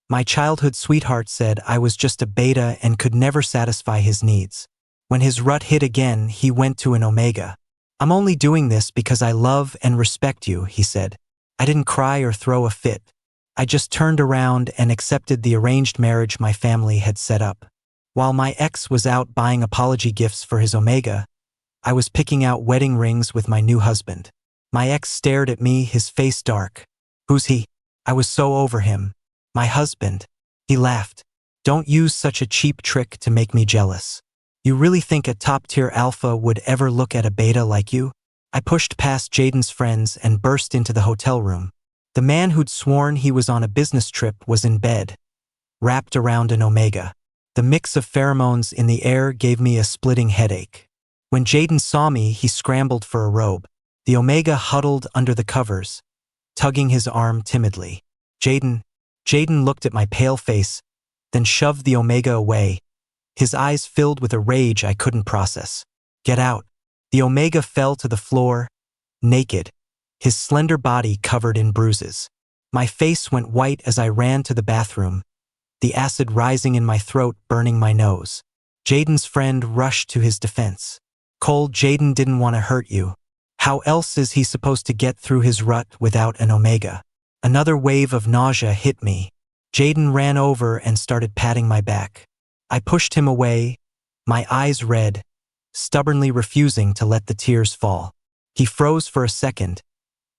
My childhood sweetheart said I was just a beta and could never satisfy his needs. When his rut hit again, he went to an omega. I'm only doing this because I love and respect you, he said. I didn't cry or throw a fit. I just turned around and accepted the arranged marriage my family had set up. While my ex was out buying apology gifts for his omega, I was picking out wedding rings with my new husband. My ex stared at me, his face dark. Who's he? I was so over him. My husband. He laughed. Don't use such a cheap trick to make me jealous. You really think a top-tier alpha would ever look at a beta like you? I pushed past Jaden's friends and burst into the hotel room. The man who'd sworn he was on a business trip was in bed, wrapped around an omega. The mix of pheromones in the air gave me a splitting headache. When Jaden saw me, he scrambled for a robe. The omega huddled under the covers, tugging his arm timidly. Jaden looked at my pale face, then shoved the omega away, his eyes filled with a rage I couldn't process. Get out. The omega fell to the floor, naked, his slender body covered in bruises. My face went white as I ran to the bathroom, the acid rising in my throat, burning my nose. Jaden's friend rushed to his defense. Cole, Jaden didn't want to hurt you. How else is he supposed to get through his rut without an omega? Another wave of nausea hit me. Jaden ran over and started patting my back. I pushed him away, my eyes red, stubbornly refusing to let the tears fall. He froze for a second,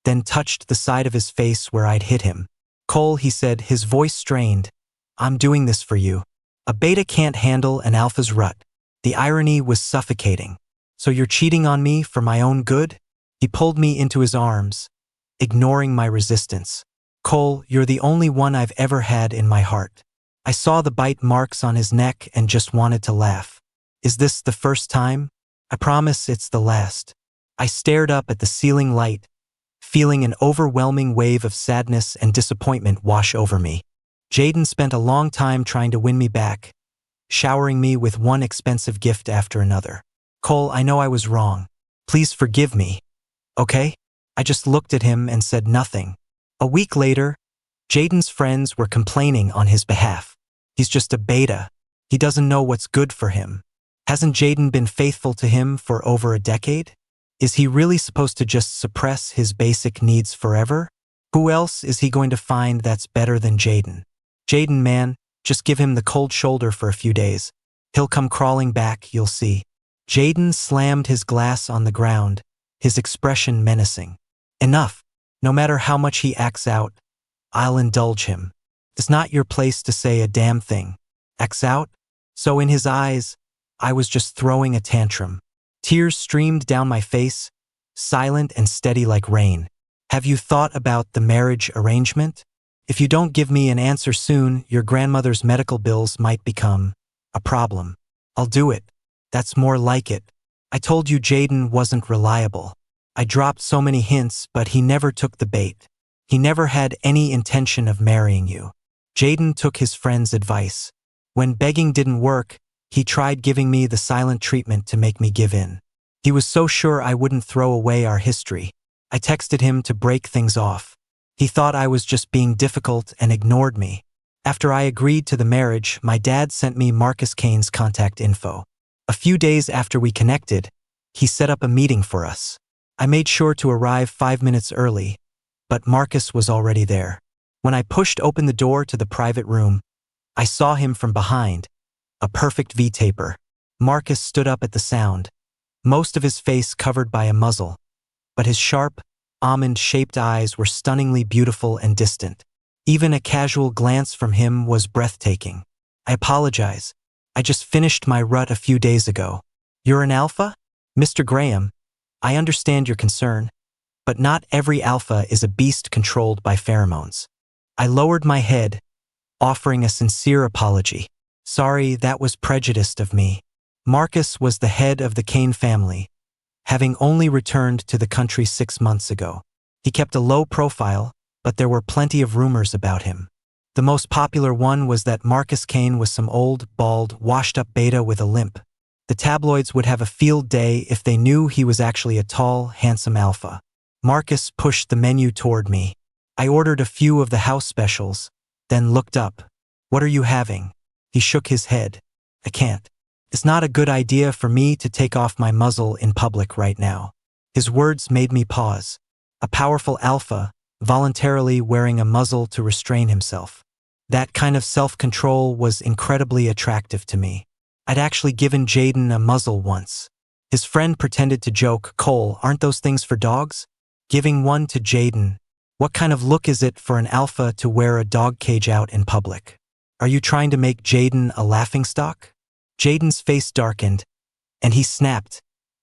then touched the side of his face where I'd hit him. Cole, he said, his voice strained. I'm doing this for you. A beta can't handle an alpha's rut. The irony was suffocating. So you're cheating on me for my own good? He pulled me into his arms, ignoring my resistance. Cole, you're the only one I've ever had in my heart. I saw the bite marks on his neck and just wanted to laugh. Is this the first time? I promise it's the last. I stared up at the ceiling light, feeling an overwhelming wave of sadness and disappointment wash over me. Jaden spent a long time trying to win me back, showering me with one expensive gift after another. Cole, I know I was wrong. Please forgive me, okay? I just looked at him and said nothing. A week later, Jaden's friends were complaining on his behalf. He's just a beta. He doesn't know what's good for him. Hasn't Jaden been faithful to him for over a decade? Is he really supposed to just suppress his basic needs forever? Who else is he going to find that's better than Jaden? Jaden, man, just give him the cold shoulder for a few days. He'll come crawling back, you'll see. Jaden slammed his glass on the ground, his expression menacing. Enough. No matter how much he acts out, I'll indulge him. It's not your place to say a damn thing. Acts out? So in his eyes, I was just throwing a tantrum. Tears streamed down my face, silent and steady like rain. Have you thought about the marriage arrangement? If you don't give me an answer soon, your grandmother's medical bills might become a problem. I'll do it. That's more like it. I told you Jaden wasn't reliable. I dropped so many hints, but he never took the bait. He never had any intention of marrying you. Jaden took his friend's advice. When begging didn't work, he tried giving me the silent treatment to make me give in. He was so sure I wouldn't throw away our history. I texted him to break things off. He thought I was just being difficult and ignored me. After I agreed to the marriage, my dad sent me Marcus Kane's contact info. A few days after we connected, he set up a meeting for us. I made sure to arrive 5 minutes early, but Marcus was already there. When I pushed open the door to the private room, I saw him from behind, a perfect V-taper. Marcus stood up at the sound, most of his face covered by a muzzle, but his sharp, almond-shaped eyes were stunningly beautiful and distant. Even a casual glance from him was breathtaking. I apologize. I just finished my rut a few days ago. You're an alpha? Mr. Graham, I understand your concern, but not every alpha is a beast controlled by pheromones. I lowered my head, offering a sincere apology. Sorry, that was prejudiced of me. Marcus was the head of the Kane family, having only returned to the country 6 months ago. He kept a low profile, but there were plenty of rumors about him. The most popular one was that Marcus Kane was some old, bald, washed-up beta with a limp. The tabloids would have a field day if they knew he was actually a tall, handsome alpha. Marcus pushed the menu toward me. I ordered a few of the house specials, then looked up. What are you having? He shook his head. I can't. It's not a good idea for me to take off my muzzle in public right now. His words made me pause. A powerful alpha, voluntarily wearing a muzzle to restrain himself. That kind of self-control was incredibly attractive to me. I'd actually given Jaden a muzzle once. His friend pretended to joke, "Cole, aren't those things for dogs?" Giving one to Jaden. What kind of look is it for an alpha to wear a dog cage out in public? Are you trying to make Jaden a laughingstock? Jaden's face darkened, and he snapped.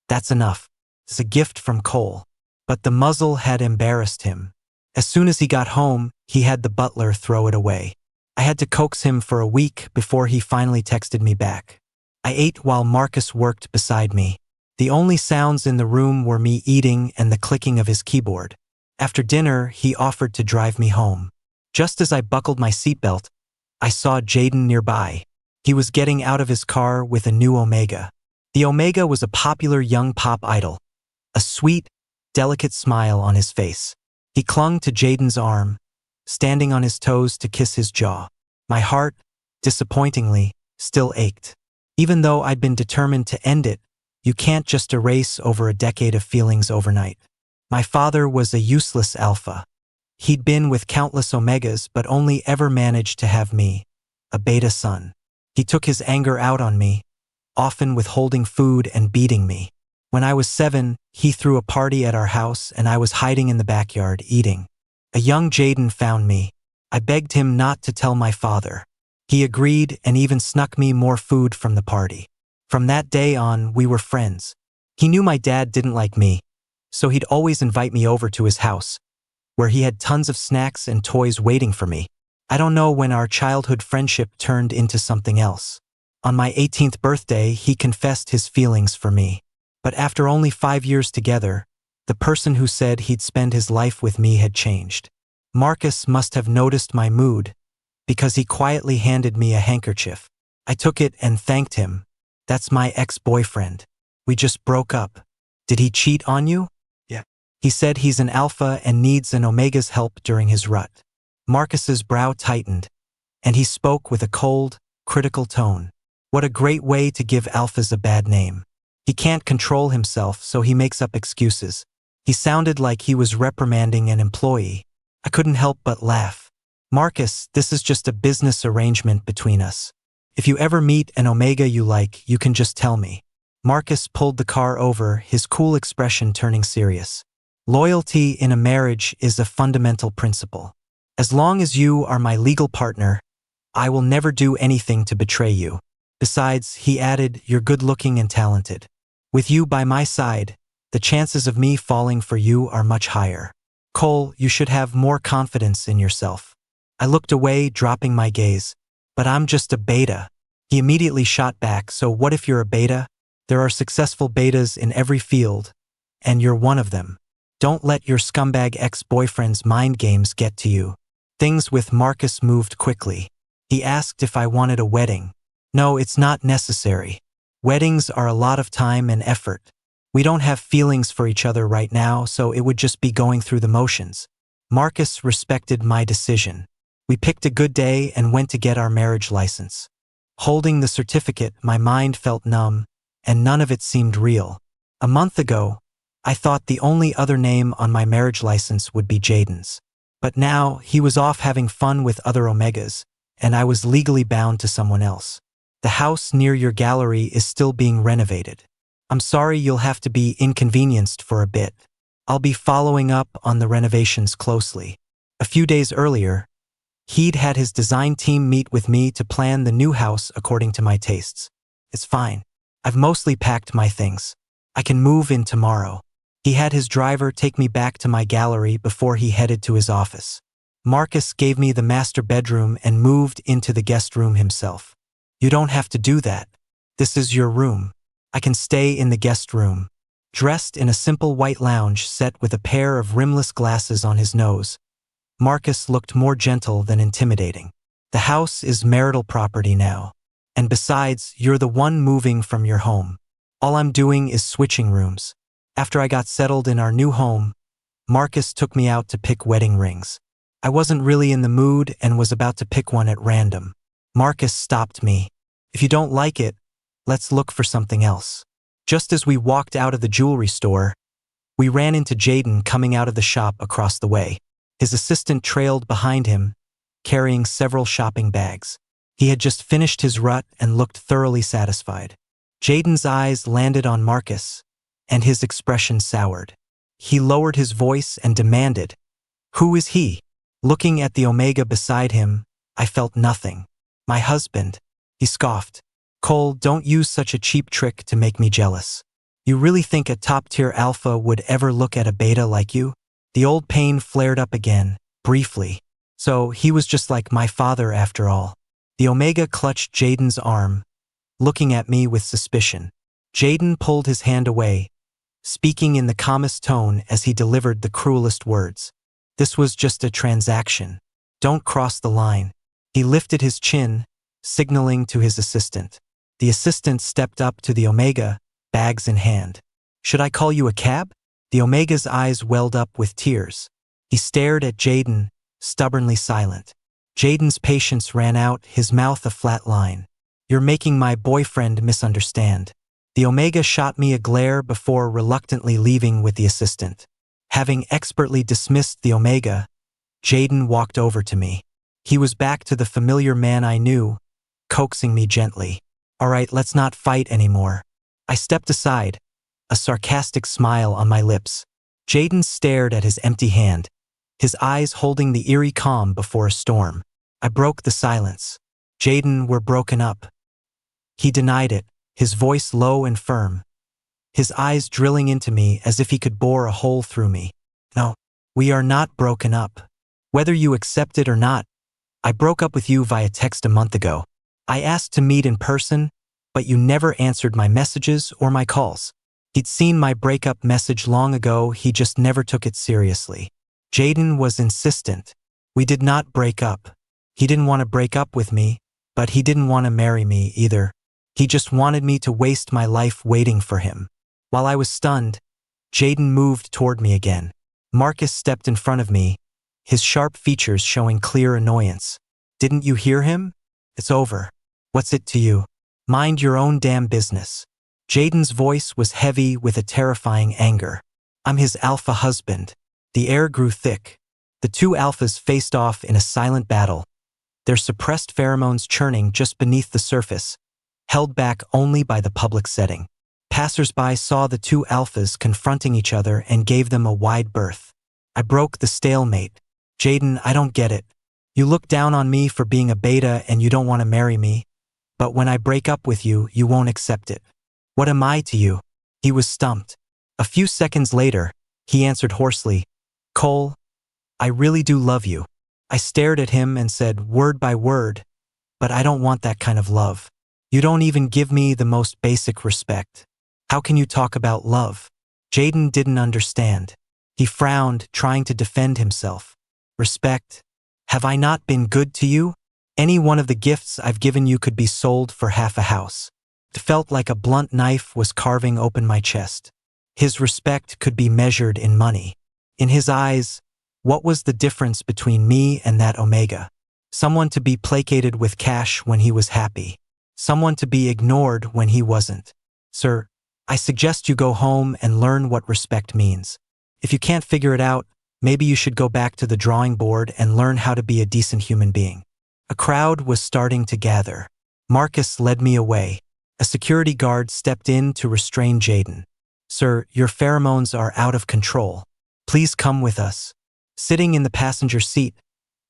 That's enough. It's a gift from Cole. But the muzzle had embarrassed him. As soon as he got home, he had the butler throw it away. I had to coax him for a week before he finally texted me back. I ate while Marcus worked beside me. The only sounds in the room were me eating and the clicking of his keyboard. After dinner, he offered to drive me home. Just as I buckled my seatbelt, I saw Jaden nearby. He was getting out of his car with a new Omega. The Omega was a popular young pop idol. A sweet, delicate smile on his face. He clung to Jaden's arm, standing on his toes to kiss his jaw. My heart, disappointingly, still ached. Even though I'd been determined to end it, you can't just erase over a decade of feelings overnight. My father was a useless alpha. He'd been with countless Omegas but only ever managed to have me, a beta son. He took his anger out on me, often withholding food and beating me. When I was 7, he threw a party at our house and I was hiding in the backyard eating. A young Jaden found me. I begged him not to tell my father. He agreed and even snuck me more food from the party. From that day on, we were friends. He knew my dad didn't like me, so he'd always invite me over to his house, where he had tons of snacks and toys waiting for me. I don't know when our childhood friendship turned into something else. On my 18th birthday, he confessed his feelings for me. But after only 5 years together, the person who said he'd spend his life with me had changed. Marcus must have noticed my mood, because he quietly handed me a handkerchief. I took it and thanked him. That's my ex-boyfriend. We just broke up. Did he cheat on you? Yeah. He said he's an alpha and needs an Omega's help during his rut. Marcus's brow tightened, and he spoke with a cold, critical tone. What a great way to give alphas a bad name. He can't control himself, so he makes up excuses. He sounded like he was reprimanding an employee. I couldn't help but laugh. Marcus, this is just a business arrangement between us. If you ever meet an Omega you like, you can just tell me. Marcus pulled the car over, his cool expression turning serious. Loyalty in a marriage is a fundamental principle. As long as you are my legal partner, I will never do anything to betray you. Besides, he added, you're good-looking and talented. With you by my side, the chances of me falling for you are much higher. Cole, you should have more confidence in yourself. I looked away, dropping my gaze. But I'm just a beta. He immediately shot back, so what if you're a beta? There are successful betas in every field, and you're one of them. Don't let your scumbag ex-boyfriend's mind games get to you. Things with Marcus moved quickly. He asked if I wanted a wedding. No, it's not necessary. Weddings are a lot of time and effort. We don't have feelings for each other right now, so it would just be going through the motions. Marcus respected my decision. We picked a good day and went to get our marriage license. Holding the certificate, my mind felt numb, and none of it seemed real. A month ago, I thought the only other name on my marriage license would be Jaden's. But now, he was off having fun with other Omegas, and I was legally bound to someone else. The house near your gallery is still being renovated. I'm sorry you'll have to be inconvenienced for a bit. I'll be following up on the renovations closely. A few days earlier, he'd had his design team meet with me to plan the new house according to my tastes. It's fine. I've mostly packed my things. I can move in tomorrow. He had his driver take me back to my gallery before he headed to his office. Marcus gave me the master bedroom and moved into the guest room himself. You don't have to do that. This is your room. I can stay in the guest room. Dressed in a simple white lounge set with a pair of rimless glasses on his nose, Marcus looked more gentle than intimidating. The house is marital property now. And besides, you're the one moving from your home. All I'm doing is switching rooms. After I got settled in our new home, Marcus took me out to pick wedding rings. I wasn't really in the mood and was about to pick one at random. Marcus stopped me. If you don't like it, let's look for something else. Just as we walked out of the jewelry store, we ran into Jaden coming out of the shop across the way. His assistant trailed behind him, carrying several shopping bags. He had just finished his rut and looked thoroughly satisfied. Jaden's eyes landed on Marcus, and his expression soured. He lowered his voice and demanded, "Who is he?" Looking at the Omega beside him, I felt nothing. "My husband," he scoffed. "Cole, don't use such a cheap trick to make me jealous. You really think a top-tier alpha would ever look at a beta like you?" The old pain flared up again, briefly. So he was just like my father after all. The Omega clutched Jaden's arm, looking at me with suspicion. Jaden pulled his hand away, speaking in the calmest tone as he delivered the cruelest words. "This was just a transaction. Don't cross the line." He lifted his chin, signaling to his assistant. The assistant stepped up to the Omega, bags in hand. "Should I call you a cab?" The Omega's eyes welled up with tears. He stared at Jaden, stubbornly silent. Jaden's patience ran out, his mouth a flat line. "You're making my boyfriend misunderstand." The Omega shot me a glare before reluctantly leaving with the assistant. Having expertly dismissed the Omega, Jaden walked over to me. He was back to the familiar man I knew, coaxing me gently. "All right, let's not fight anymore." I stepped aside, a sarcastic smile on my lips. Jaden stared at his empty hand, his eyes holding the eerie calm before a storm. I broke the silence. "Jaden, we're broken up." He denied it, his voice low and firm, his eyes drilling into me as if he could bore a hole through me. "No, we are not broken up. Whether you accept it or not, I broke up with you via text a month ago. I asked to meet in person, but you never answered my messages or my calls." He'd seen my breakup message long ago, he just never took it seriously. Jaden was insistent. We did not break up. He didn't want to break up with me, but he didn't want to marry me either. He just wanted me to waste my life waiting for him. While I was stunned, Jaden moved toward me again. Marcus stepped in front of me, his sharp features showing clear annoyance. "Didn't you hear him? It's over. What's it to you? Mind your own damn business." Jaden's voice was heavy with a terrifying anger. "I'm his alpha husband." The air grew thick. The two alphas faced off in a silent battle, their suppressed pheromones churning just beneath the surface, held back only by the public setting. Passers-by saw the two alphas confronting each other and gave them a wide berth. I broke the stalemate. "Jaden, I don't get it. You look down on me for being a beta and you don't want to marry me, but when I break up with you, you won't accept it. What am I to you?" He was stumped. A few seconds later, he answered hoarsely, "Cole, I really do love you." I stared at him and said, word by word, "But I don't want that kind of love. You don't even give me the most basic respect. How can you talk about love?" Jaden didn't understand. He frowned, trying to defend himself. "Respect? Have I not been good to you? Any one of the gifts I've given you could be sold for half a house." It felt like a blunt knife was carving open my chest. His respect could be measured in money. In his eyes, what was the difference between me and that Omega? Someone to be placated with cash when he was happy. Someone to be ignored when he wasn't. "Sir, I suggest you go home and learn what respect means. If you can't figure it out, maybe you should go back to the drawing board and learn how to be a decent human being." A crowd was starting to gather. Marcus led me away. A security guard stepped in to restrain Jaden. "Sir, your pheromones are out of control. Please come with us." Sitting in the passenger seat,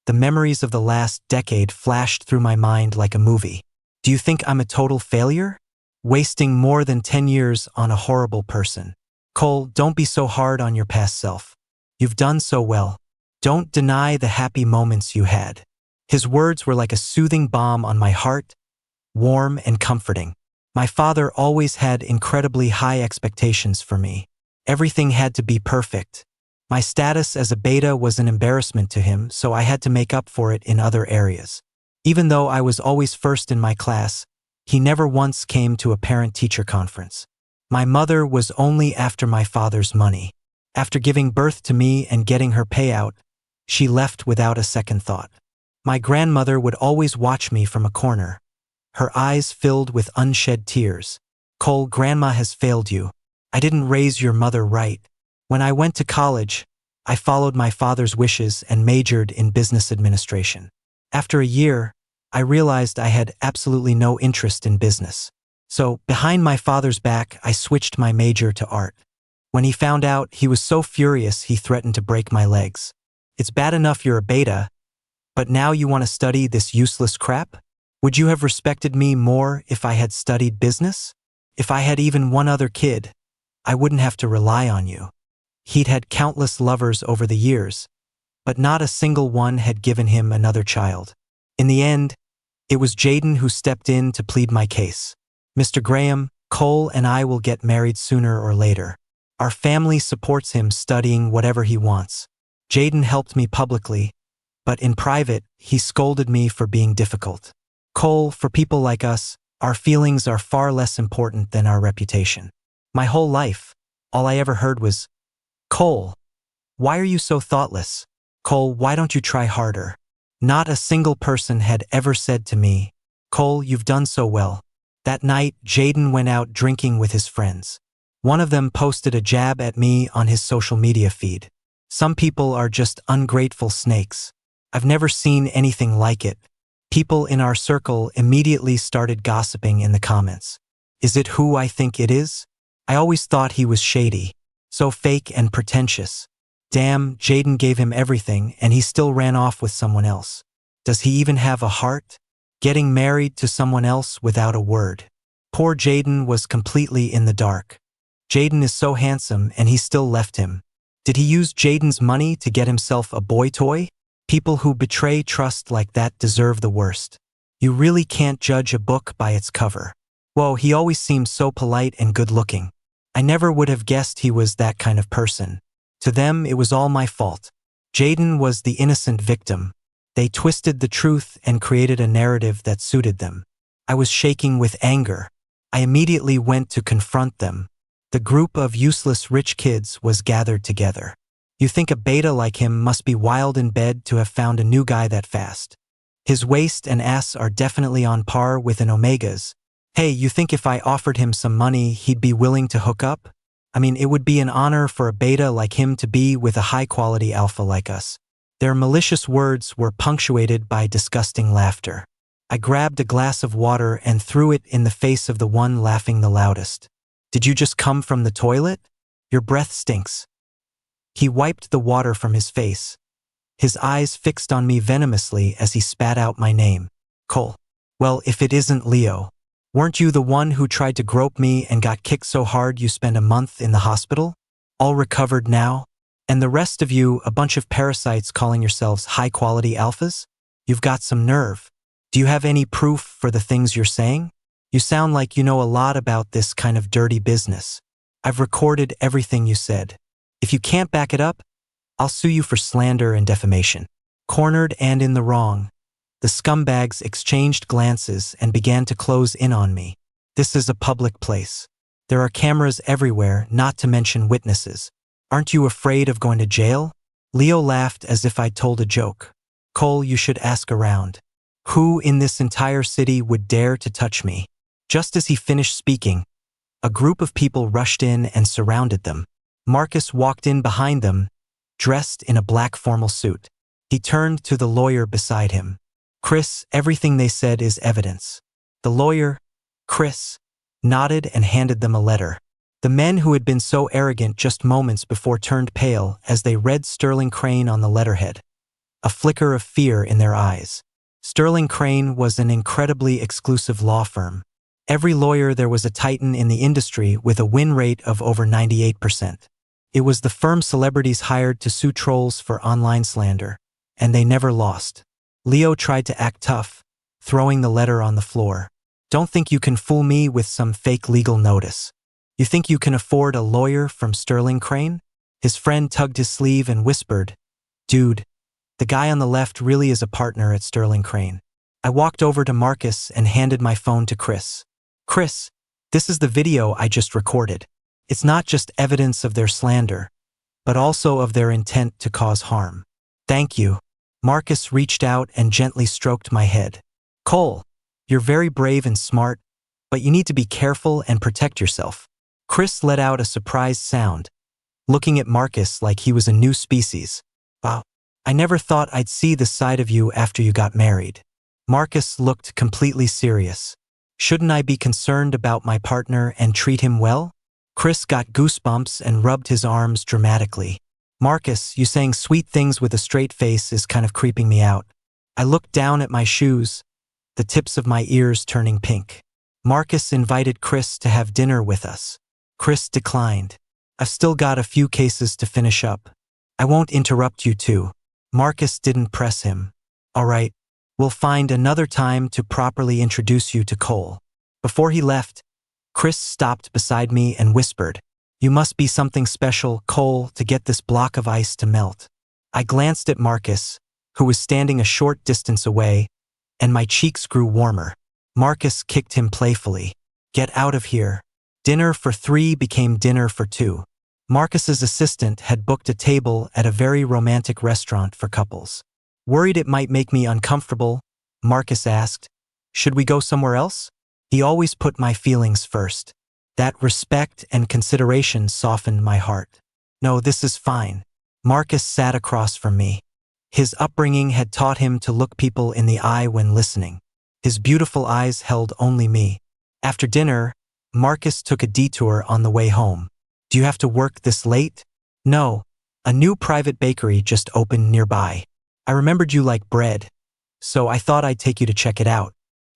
the memories of the last decade flashed through my mind like a movie. Do you think I'm a total failure? Wasting more than 10 years on a horrible person. Cole, don't be so hard on your past self. You've done so well. Don't deny the happy moments you had. His words were like a soothing balm on my heart, warm and comforting. My father always had incredibly high expectations for me. Everything had to be perfect. My status as a beta was an embarrassment to him, so I had to make up for it in other areas. Even though I was always first in my class, he never once came to a parent-teacher conference. My mother was only after my father's money. After giving birth to me and getting her payout, she left without a second thought. My grandmother would always watch me from a corner. Her eyes filled with unshed tears. Cole, Grandma has failed you. I didn't raise your mother right. When I went to college, I followed my father's wishes and majored in business administration. After a year, I realized I had absolutely no interest in business. So, behind my father's back, I switched my major to art. When he found out, he was so furious he threatened to break my legs. It's bad enough you're a beta, but now you want to study this useless crap? Would you have respected me more if I had studied business? If I had even one other kid, I wouldn't have to rely on you. He'd had countless lovers over the years, but not a single one had given him another child. In the end, it was Jaden who stepped in to plead my case. Mr. Graham, Cole and I will get married sooner or later. Our family supports him studying whatever he wants. Jaden helped me publicly, but in private, he scolded me for being difficult. Cole, for people like us, our feelings are far less important than our reputation. My whole life, all I ever heard was, Cole, why are you so thoughtless? Cole, why don't you try harder? Not a single person had ever said to me, Cole, you've done so well. That night, Jaden went out drinking with his friends. One of them posted a jab at me on his social media feed. Some people are just ungrateful snakes. I've never seen anything like it. People in our circle immediately started gossiping in the comments. Is it who I think it is? I always thought he was shady. So fake and pretentious. Damn, Jaden gave him everything and he still ran off with someone else. Does he even have a heart? Getting married to someone else without a word. Poor Jaden was completely in the dark. Jaden is so handsome and he still left him. Did he use Jaden's money to get himself a boy toy? People who betray trust like that deserve the worst. You really can't judge a book by its cover. Whoa, he always seemed so polite and good-looking. I never would have guessed he was that kind of person. To them, it was all my fault. Jaden was the innocent victim. They twisted the truth and created a narrative that suited them. I was shaking with anger. I immediately went to confront them. The group of useless rich kids was gathered together. You think a beta like him must be wild in bed to have found a new guy that fast. His waist and ass are definitely on par with an Omega's. Hey, you think if I offered him some money, he'd be willing to hook up? I mean, it would be an honor for a beta like him to be with a high-quality alpha like us. Their malicious words were punctuated by disgusting laughter. I grabbed a glass of water and threw it in the face of the one laughing the loudest. Did you just come from the toilet? Your breath stinks. He wiped the water from his face. His eyes fixed on me venomously as he spat out my name. Cole. Well, if it isn't Leo. Weren't you the one who tried to grope me and got kicked so hard you spent a month in the hospital? All recovered now? And the rest of you, a bunch of parasites calling yourselves high-quality alphas? You've got some nerve. Do you have any proof for the things you're saying? You sound like you know a lot about this kind of dirty business. I've recorded everything you said. If you can't back it up, I'll sue you for slander and defamation. Cornered and in the wrong, the scumbags exchanged glances and began to close in on me. This is a public place. There are cameras everywhere, not to mention witnesses. Aren't you afraid of going to jail? Leo laughed as if I'd told a joke. Cole, you should ask around. Who in this entire city would dare to touch me? Just as he finished speaking, a group of people rushed in and surrounded them. Marcus walked in behind them, dressed in a black formal suit. He turned to the lawyer beside him. Chris, everything they said is evidence. The lawyer, Chris, nodded and handed them a letter. The men who had been so arrogant just moments before turned pale as they read Sterling Crane on the letterhead. A flicker of fear in their eyes. Sterling Crane was an incredibly exclusive law firm. Every lawyer there was a titan in the industry with a win rate of over 98%. It was the firm celebrities hired to sue trolls for online slander, and they never lost. Leo tried to act tough, throwing the letter on the floor. Don't think you can fool me with some fake legal notice. You think you can afford a lawyer from Sterling Crane? His friend tugged his sleeve and whispered, Dude, the guy on the left really is a partner at Sterling Crane. I walked over to Marcus and handed my phone to Chris. Chris, this is the video I just recorded. It's not just evidence of their slander, but also of their intent to cause harm. Thank you. Marcus reached out and gently stroked my head. Cole, you're very brave and smart, but you need to be careful and protect yourself. Chris let out a surprised sound, looking at Marcus like he was a new species. Wow, I never thought I'd see this side of you after you got married. Marcus looked completely serious. Shouldn't I be concerned about my partner and treat him well? Chris got goosebumps and rubbed his arms dramatically. Marcus, you saying sweet things with a straight face is kind of creeping me out. I looked down at my shoes, the tips of my ears turning pink. Marcus invited Chris to have dinner with us. Chris declined. I've still got a few cases to finish up. I won't interrupt you two. Marcus didn't press him. All right, we'll find another time to properly introduce you to Cole. Before he left, Chris stopped beside me and whispered, You must be something special, Cole, to get this block of ice to melt. I glanced at Marcus, who was standing a short distance away, and my cheeks grew warmer. Marcus kicked him playfully. Get out of here. Dinner for 3 became dinner for 2. Marcus's assistant had booked a table at a very romantic restaurant for couples. Worried it might make me uncomfortable, Marcus asked, Should we go somewhere else? He always put my feelings first. That respect and consideration softened my heart. No, this is fine. Marcus sat across from me. His upbringing had taught him to look people in the eye when listening. His beautiful eyes held only me. After dinner, Marcus took a detour on the way home. Do you have to work this late? No, a new private bakery just opened nearby. I remembered you like bread, so I thought I'd take you to check it out.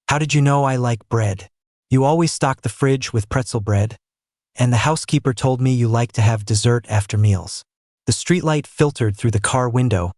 How did you know I like bread? You always stock the fridge with pretzel bread, and the housekeeper told me you like to have dessert after meals. The streetlight filtered through the car window,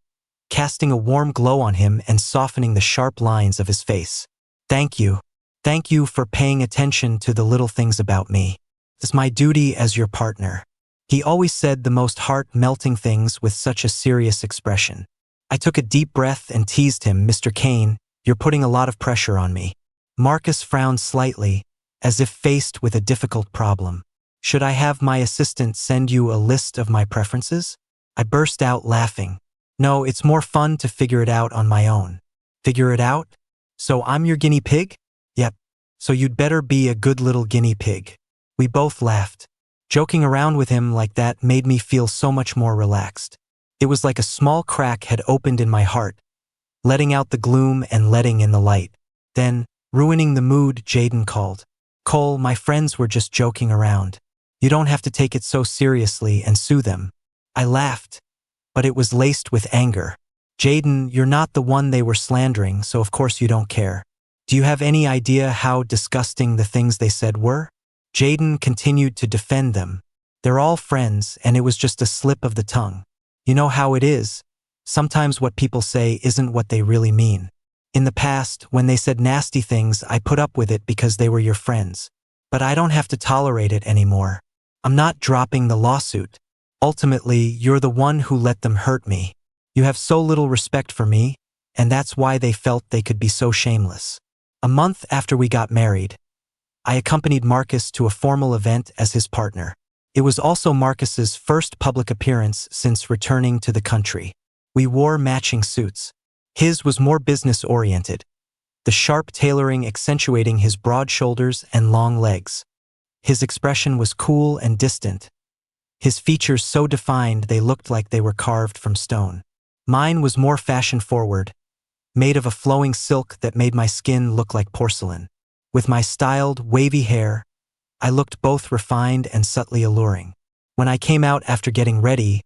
casting a warm glow on him and softening the sharp lines of his face. Thank you. Thank you for paying attention to the little things about me. It's my duty as your partner. He always said the most heart-melting things with such a serious expression. I took a deep breath and teased him, Mr. Kane, you're putting a lot of pressure on me. Marcus frowned slightly, as if faced with a difficult problem. Should I have my assistant send you a list of my preferences? I burst out laughing. No, it's more fun to figure it out on my own. Figure it out? So I'm your guinea pig? Yep. So you'd better be a good little guinea pig. We both laughed. Joking around with him like that made me feel so much more relaxed. It was like a small crack had opened in my heart, letting out the gloom and letting in the light. Then, ruining the mood, Jaden called. Cole, my friends were just joking around. You don't have to take it so seriously and sue them. I laughed, but it was laced with anger. Jaden, you're not the one they were slandering, so of course you don't care. Do you have any idea how disgusting the things they said were? Jaden continued to defend them. They're all friends, and it was just a slip of the tongue. You know how it is. Sometimes what people say isn't what they really mean. In the past, when they said nasty things, I put up with it because they were your friends. But I don't have to tolerate it anymore. I'm not dropping the lawsuit. Ultimately, you're the one who let them hurt me. You have so little respect for me, and that's why they felt they could be so shameless. A month after we got married, I accompanied Marcus to a formal event as his partner. It was also Marcus's first public appearance since returning to the country. We wore matching suits. His was more business-oriented, the sharp tailoring accentuating his broad shoulders and long legs. His expression was cool and distant, his features so defined they looked like they were carved from stone. Mine was more fashion-forward, made of a flowing silk that made my skin look like porcelain. With my styled, wavy hair, I looked both refined and subtly alluring. When I came out after getting ready,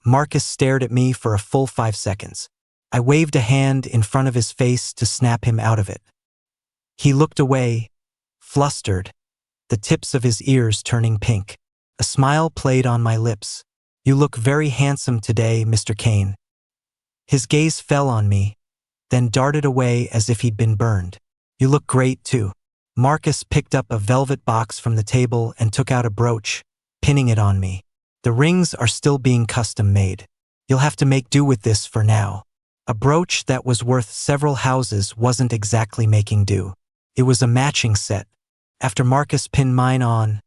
Marcus stared at me for a full 5 seconds. I waved a hand in front of his face to snap him out of it. He looked away, flustered, the tips of his ears turning pink. A smile played on my lips. You look very handsome today, Mr. Kane. His gaze fell on me, then darted away as if he'd been burned. You look great, too. Marcus picked up a velvet box from the table and took out a brooch, pinning it on me. The rings are still being custom made. You'll have to make do with this for now. A brooch that was worth several houses wasn't exactly making do. It was a matching set. After Marcus pinned mine on,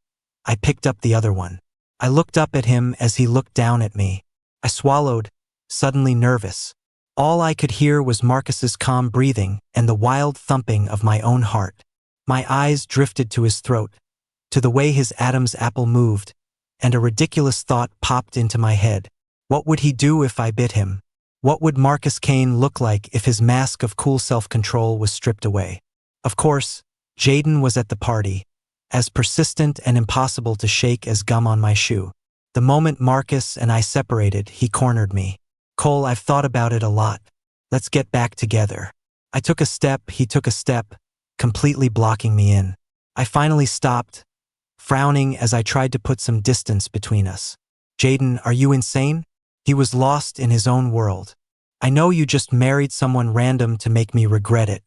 I picked up the other one. I looked up at him as he looked down at me. I swallowed, suddenly nervous. All I could hear was Marcus's calm breathing and the wild thumping of my own heart. My eyes drifted to his throat, to the way his Adam's apple moved, and a ridiculous thought popped into my head. What would he do if I bit him? What would Marcus Kane look like if his mask of cool self-control was stripped away? Of course, Jaden was at the party, as persistent and impossible to shake as gum on my shoe. The moment Marcus and I separated, he cornered me. Cole, I've thought about it a lot. Let's get back together. I took a step, he took a step, completely blocking me in. I finally stopped, frowning as I tried to put some distance between us. Jaden, are you insane? He was lost in his own world. I know you just married someone random to make me regret it.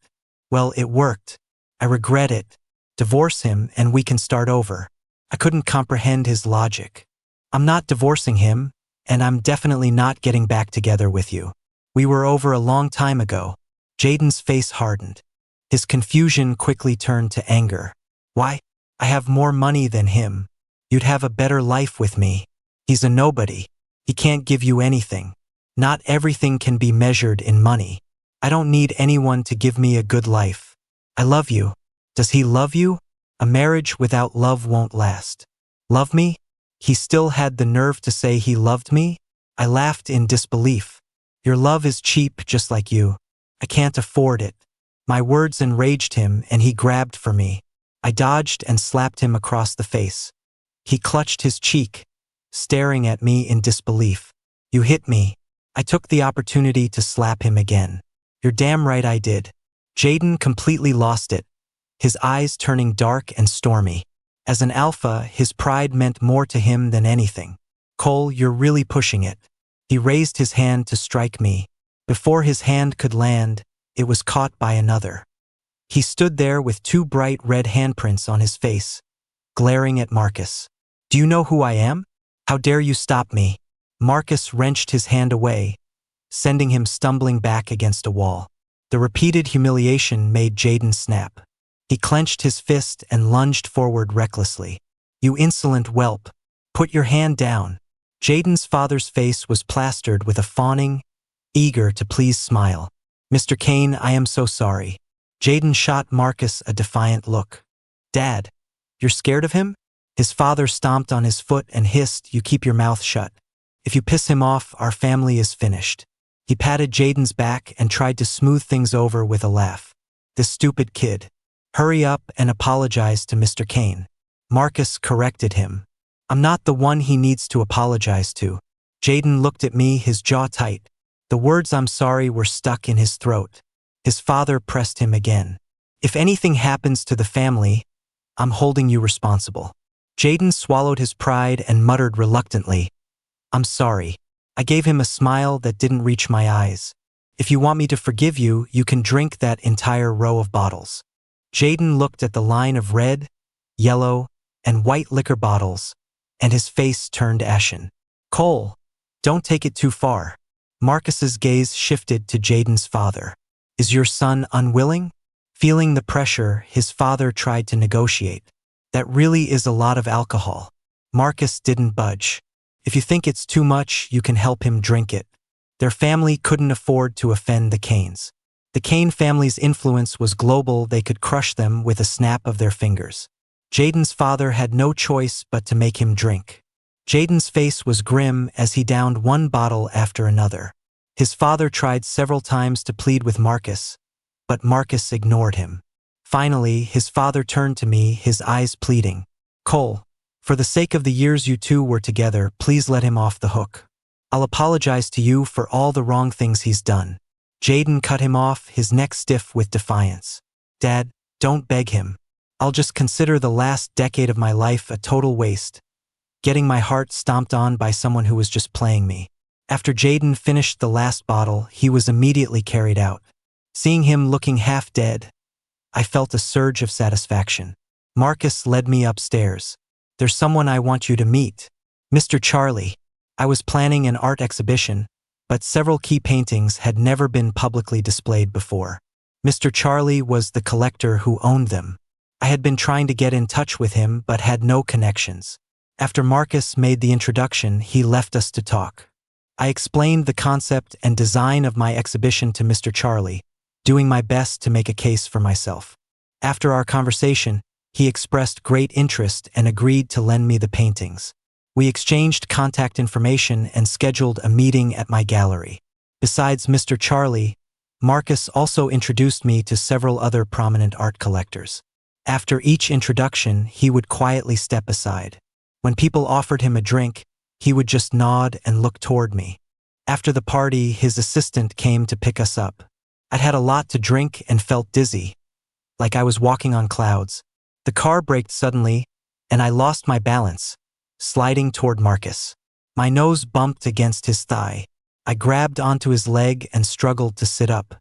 Well, it worked. I regret it. Divorce him and we can start over. I couldn't comprehend his logic. I'm not divorcing him, and I'm definitely not getting back together with you. We were over a long time ago. Jaden's face hardened. His confusion quickly turned to anger. Why? I have more money than him. You'd have a better life with me. He's a nobody. He can't give you anything. Not everything can be measured in money. I don't need anyone to give me a good life. I love you. Does he love you? A marriage without love won't last. Love me? He still had the nerve to say he loved me? I laughed in disbelief. Your love is cheap just like you. I can't afford it. My words enraged him and he grabbed for me. I dodged and slapped him across the face. He clutched his cheek, staring at me in disbelief. You hit me. I took the opportunity to slap him again. You're damn right I did. Jaden completely lost it, his eyes turning dark and stormy. As an alpha, his pride meant more to him than anything. Cole, you're really pushing it. He raised his hand to strike me. Before his hand could land, it was caught by another. He stood there with two bright red handprints on his face, glaring at Marcus. Do you know who I am? How dare you stop me? Marcus wrenched his hand away, sending him stumbling back against a wall. The repeated humiliation made Jaden snap. He clenched his fist and lunged forward recklessly. You insolent whelp. Put your hand down. Jaden's father's face was plastered with a fawning, eager to please smile. Mr. Kane, I am so sorry. Jaden shot Marcus a defiant look. Dad, you're scared of him? His father stomped on his foot and hissed, you keep your mouth shut. If you piss him off, our family is finished. He patted Jaden's back and tried to smooth things over with a laugh. This stupid kid. Hurry up and apologize to Mr. Kane. Marcus corrected him. I'm not the one he needs to apologize to. Jaden looked at me, his jaw tight. The words I'm sorry were stuck in his throat. His father pressed him again. If anything happens to the family, I'm holding you responsible. Jaden swallowed his pride and muttered reluctantly, I'm sorry. I gave him a smile that didn't reach my eyes. If you want me to forgive you, you can drink that entire row of bottles. Jaden looked at the line of red, yellow, and white liquor bottles, and his face turned ashen. Cole, don't take it too far. Marcus's gaze shifted to Jaden's father. Is your son unwilling? Feeling the pressure, his father tried to negotiate. That really is a lot of alcohol. Marcus didn't budge. If you think it's too much, you can help him drink it. Their family couldn't afford to offend the Kanes. The Kane family's influence was global, they could crush them with a snap of their fingers. Jaden's father had no choice but to make him drink. Jaden's face was grim as he downed one bottle after another. His father tried several times to plead with Marcus, but Marcus ignored him. Finally, his father turned to me, his eyes pleading. Cole, for the sake of the years you two were together, please let him off the hook. I'll apologize to you for all the wrong things he's done. Jaden cut him off, his neck stiff with defiance. Dad, don't beg him. I'll just consider the last decade of my life a total waste, getting my heart stomped on by someone who was just playing me. After Jaden finished the last bottle, he was immediately carried out. Seeing him looking half dead, I felt a surge of satisfaction. Marcus led me upstairs. There's someone I want you to meet. Mr. Charlie. I was planning an art exhibition, but several key paintings had never been publicly displayed before. Mr. Charlie was the collector who owned them. I had been trying to get in touch with him but had no connections. After Marcus made the introduction, he left us to talk. I explained the concept and design of my exhibition to Mr. Charlie, doing my best to make a case for myself. After our conversation, he expressed great interest and agreed to lend me the paintings. We exchanged contact information and scheduled a meeting at my gallery. Besides Mr. Charlie, Marcus also introduced me to several other prominent art collectors. After each introduction, he would quietly step aside. When people offered him a drink, he would just nod and look toward me. After the party, his assistant came to pick us up. I'd had a lot to drink and felt dizzy, like I was walking on clouds. The car braked suddenly, and I lost my balance, sliding toward Marcus. My nose bumped against his thigh. I grabbed onto his leg and struggled to sit up.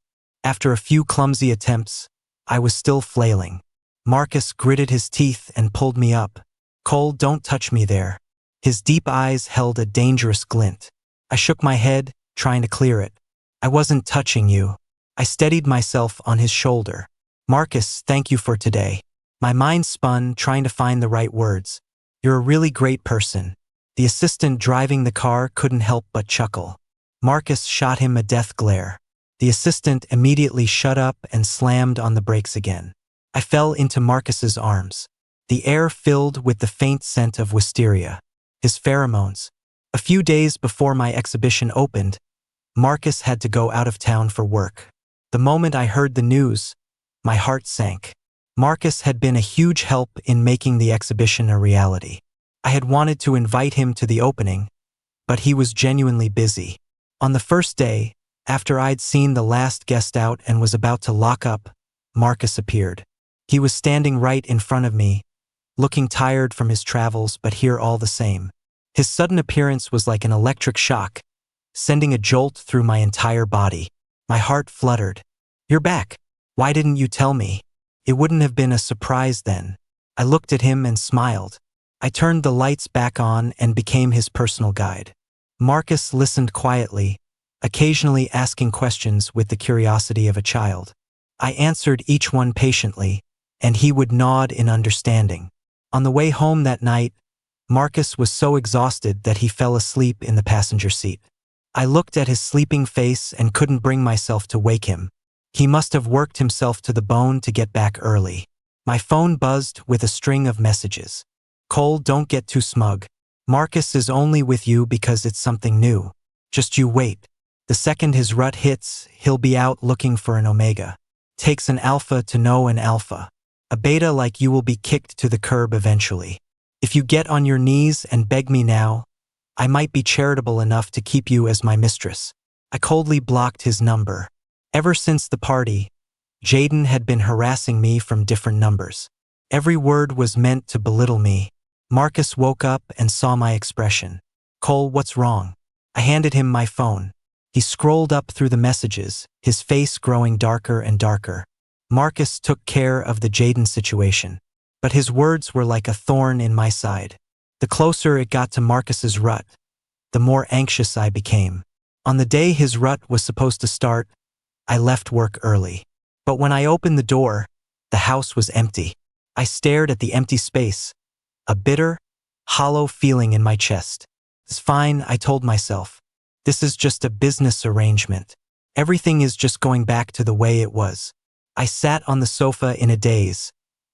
After a few clumsy attempts, I was still flailing. Marcus gritted his teeth and pulled me up. "Cole, don't touch me there." His deep eyes held a dangerous glint. I shook my head, trying to clear it. "I wasn't touching you." I steadied myself on his shoulder. "Marcus, thank you for today." My mind spun, trying to find the right words. "You're a really great person." The assistant driving the car couldn't help but chuckle. Marcus shot him a death glare. The assistant immediately shut up and slammed on the brakes again. I fell into Marcus's arms. The air filled with the faint scent of wisteria, his pheromones. A few days before my exhibition opened, Marcus had to go out of town for work. The moment I heard the news, my heart sank. Marcus had been a huge help in making the exhibition a reality. I had wanted to invite him to the opening, but he was genuinely busy. On the first day, after I'd seen the last guest out and was about to lock up, Marcus appeared. He was standing right in front of me, looking tired from his travels but here all the same. His sudden appearance was like an electric shock, sending a jolt through my entire body. My heart fluttered. "You're back. Why didn't you tell me?" It wouldn't have been a surprise then. I looked at him and smiled. I turned the lights back on and became his personal guide. Marcus listened quietly, occasionally asking questions with the curiosity of a child. I answered each one patiently, and he would nod in understanding. On the way home that night, Marcus was so exhausted that he fell asleep in the passenger seat. I looked at his sleeping face and couldn't bring myself to wake him. He must have worked himself to the bone to get back early. My phone buzzed with a string of messages. "Cole, don't get too smug. Marcus is only with you because it's something new. Just you wait. The second his rut hits, he'll be out looking for an omega. Takes an alpha to know an alpha. A beta like you will be kicked to the curb eventually. If you get on your knees and beg me now, I might be charitable enough to keep you as my mistress." I coldly blocked his number. Ever since the party, Jaden had been harassing me from different numbers. Every word was meant to belittle me. Marcus woke up and saw my expression. "Cole, what's wrong?" I handed him my phone. He scrolled up through the messages, his face growing darker and darker. Marcus took care of the Jaden situation, but his words were like a thorn in my side. The closer it got to Marcus's rut, the more anxious I became. On the day his rut was supposed to start, I left work early. But when I opened the door, the house was empty. I stared at the empty space, a bitter, hollow feeling in my chest. "It's fine," I told myself. "This is just a business arrangement. Everything is just going back to the way it was." I sat on the sofa in a daze,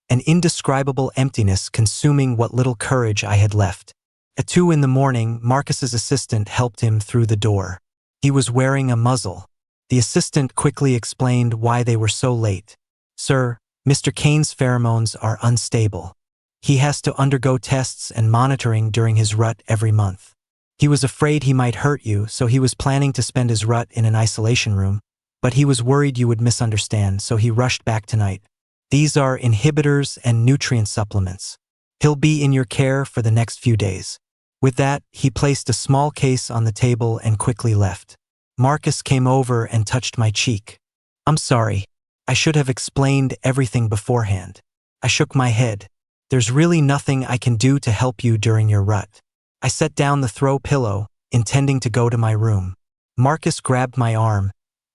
an indescribable emptiness consuming what little courage I had left. At 2 a.m, Marcus's assistant helped him through the door. He was wearing a muzzle. The assistant quickly explained why they were so late. "Sir, Mr. Kane's pheromones are unstable. He has to undergo tests and monitoring during his rut every month. He was afraid he might hurt you, so he was planning to spend his rut in an isolation room, but he was worried you would misunderstand, so he rushed back tonight. These are inhibitors and nutrient supplements. He'll be in your care for the next few days." With that, he placed a small case on the table and quickly left. Marcus came over and touched my cheek. "I'm sorry. I should have explained everything beforehand." I shook my head. "There's really nothing I can do to help you during your rut." I set down the throw pillow, intending to go to my room. Marcus grabbed my arm,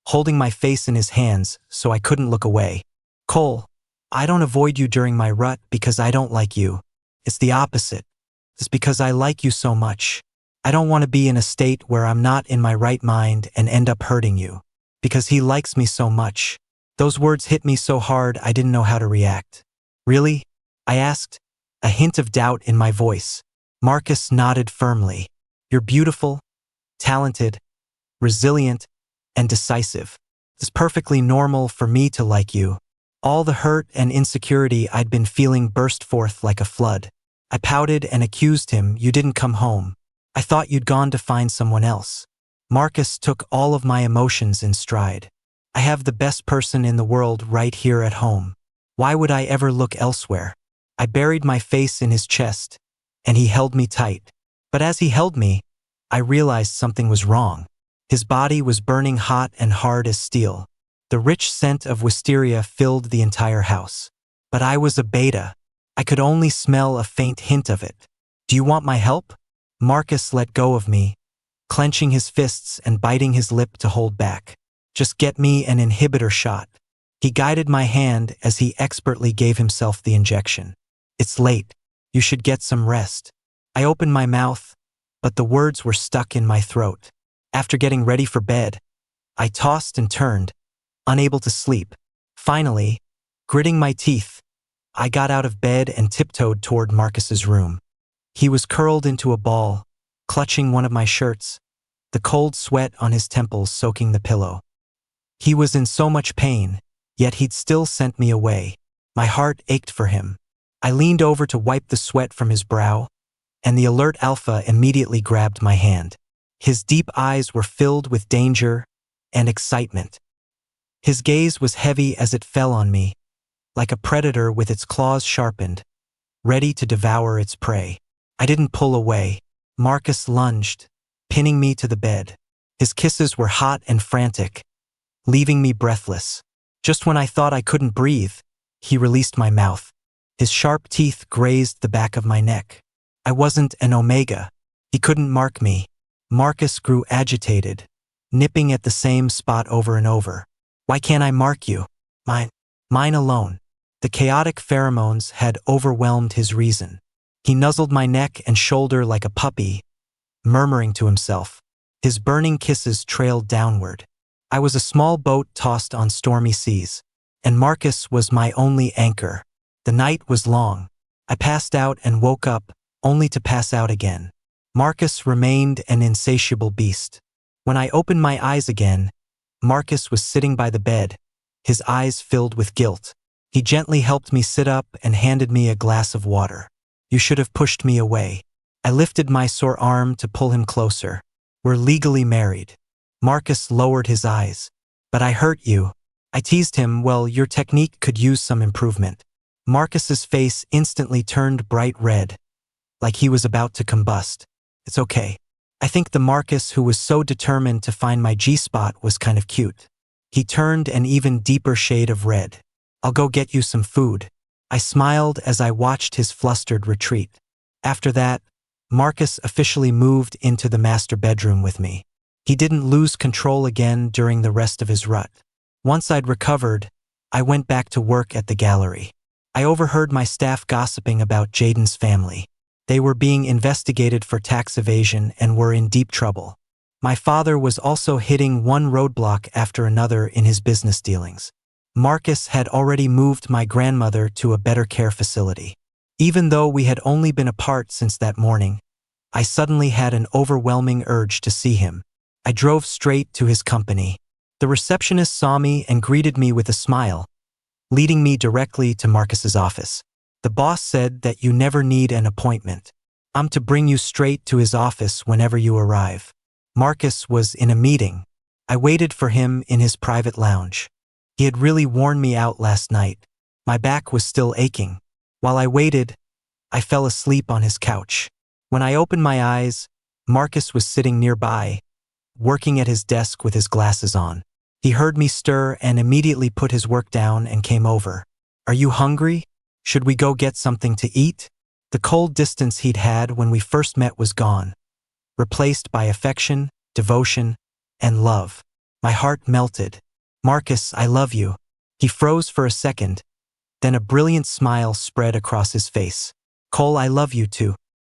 holding my face in his hands so I couldn't look away. "Cole, I don't avoid you during my rut because I don't like you. It's the opposite. It's because I like you so much." I don't want to be in a state where I'm not in my right mind and end up hurting you. Because he likes me so much. Those words hit me so hard I didn't know how to react. Really? I asked, a hint of doubt in my voice. Marcus nodded firmly. You're beautiful, talented, resilient, and decisive. It's perfectly normal for me to like you. All the hurt and insecurity I'd been feeling burst forth like a flood. I pouted and accused him. You didn't come home. I thought you'd gone to find someone else. Marcus took all of my emotions in stride. I have the best person in the world right here at home. Why would I ever look elsewhere? I buried my face in his chest, and he held me tight. But as he held me, I realized something was wrong. His body was burning hot and hard as steel. The rich scent of wisteria filled the entire house. But I was a beta. I could only smell a faint hint of it. Do you want my help? Marcus let go of me, clenching his fists and biting his lip to hold back. Just get me an inhibitor shot. He guided my hand as he expertly gave himself the injection. It's late. You should get some rest. I opened my mouth, but the words were stuck in my throat. After getting ready for bed, I tossed and turned, unable to sleep. Finally, gritting my teeth, I got out of bed and tiptoed toward Marcus's room. He was curled into a ball, clutching one of my shirts, the cold sweat on his temples soaking the pillow. He was in so much pain, yet he'd still sent me away. My heart ached for him. I leaned over to wipe the sweat from his brow, and the alert alpha immediately grabbed my hand. His deep eyes were filled with danger and excitement. His gaze was heavy as it fell on me, like a predator with its claws sharpened, ready to devour its prey. I didn't pull away. Marcus lunged, pinning me to the bed. His kisses were hot and frantic, leaving me breathless. Just when I thought I couldn't breathe, he released my mouth. His sharp teeth grazed the back of my neck. I wasn't an omega. He couldn't mark me. Marcus grew agitated, nipping at the same spot over and over. Why can't I mark you? Mine alone. The chaotic pheromones had overwhelmed his reason. He nuzzled my neck and shoulder like a puppy, murmuring to himself. His burning kisses trailed downward. I was a small boat tossed on stormy seas, and Marcus was my only anchor. The night was long. I passed out and woke up, only to pass out again. Marcus remained an insatiable beast. When I opened my eyes again, Marcus was sitting by the bed, his eyes filled with guilt. He gently helped me sit up and handed me a glass of water. You should have pushed me away. I lifted my sore arm to pull him closer. We're legally married. Marcus lowered his eyes. But I hurt you. I teased him. Well, your technique could use some improvement. Marcus's face instantly turned bright red, like he was about to combust. It's okay. I think the Marcus who was so determined to find my G-spot was kind of cute. He turned an even deeper shade of red. I'll go get you some food. I smiled as I watched his flustered retreat. After that, Marcus officially moved into the master bedroom with me. He didn't lose control again during the rest of his rut. Once I'd recovered, I went back to work at the gallery. I overheard my staff gossiping about Jaden's family. They were being investigated for tax evasion and were in deep trouble. My father was also hitting one roadblock after another in his business dealings. Marcus had already moved my grandmother to a better care facility. Even though we had only been apart since that morning, I suddenly had an overwhelming urge to see him. I drove straight to his company. The receptionist saw me and greeted me with a smile, leading me directly to Marcus's office. The boss said that you never need an appointment. I'm to bring you straight to his office whenever you arrive. Marcus was in a meeting. I waited for him in his private lounge. He had really worn me out last night. My back was still aching. While I waited, I fell asleep on his couch. When I opened my eyes, Marcus was sitting nearby, working at his desk with his glasses on. He heard me stir and immediately put his work down and came over. Are you hungry? Should we go get something to eat? The cold distance he'd had when we first met was gone, replaced by affection, devotion, and love. My heart melted. Marcus, I love you. He froze for a second, then a brilliant smile spread across his face. Cole, I love you too.